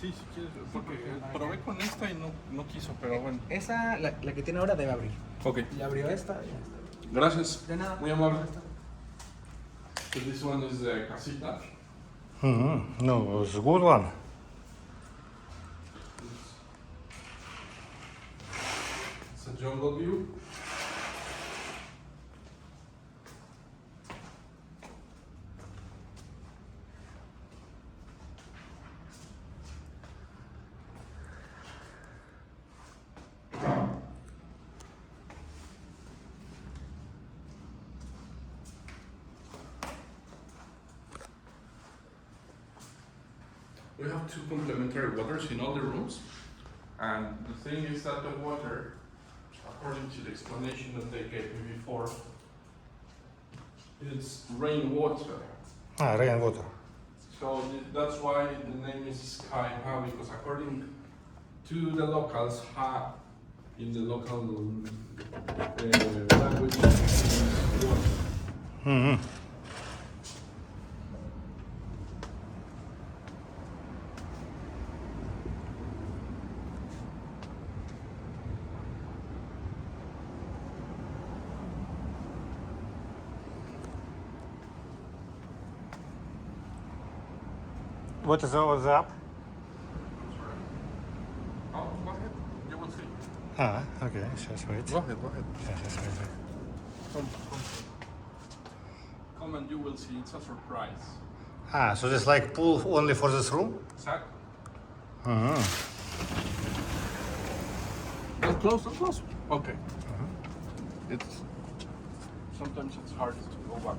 Sí, si quieres, porque probé con esta y no quiso, pero bueno. Esa, la que tiene ahora debe abrir. Ok. Ya abrió esta y ya está. Gracias. De nada. Muy amable. So this one is the casita. No, it's a good one. It's a jungle view. We have two complementary waters in all the rooms, and the thing is that the water, according to the explanation that they gave me before, it's rainwater. Rainwater. So that's why the name is Sky Ha, because according to the locals, Ha in the local language is water. What is over the app? Oh, go ahead. You will see. Okay, just wait. Go ahead, go ahead. Just wait. Come. Come and you will see. It's a surprise. So this like pool only for this room? Exactly. Not close, not close. Okay. It's sometimes it's hard to go back.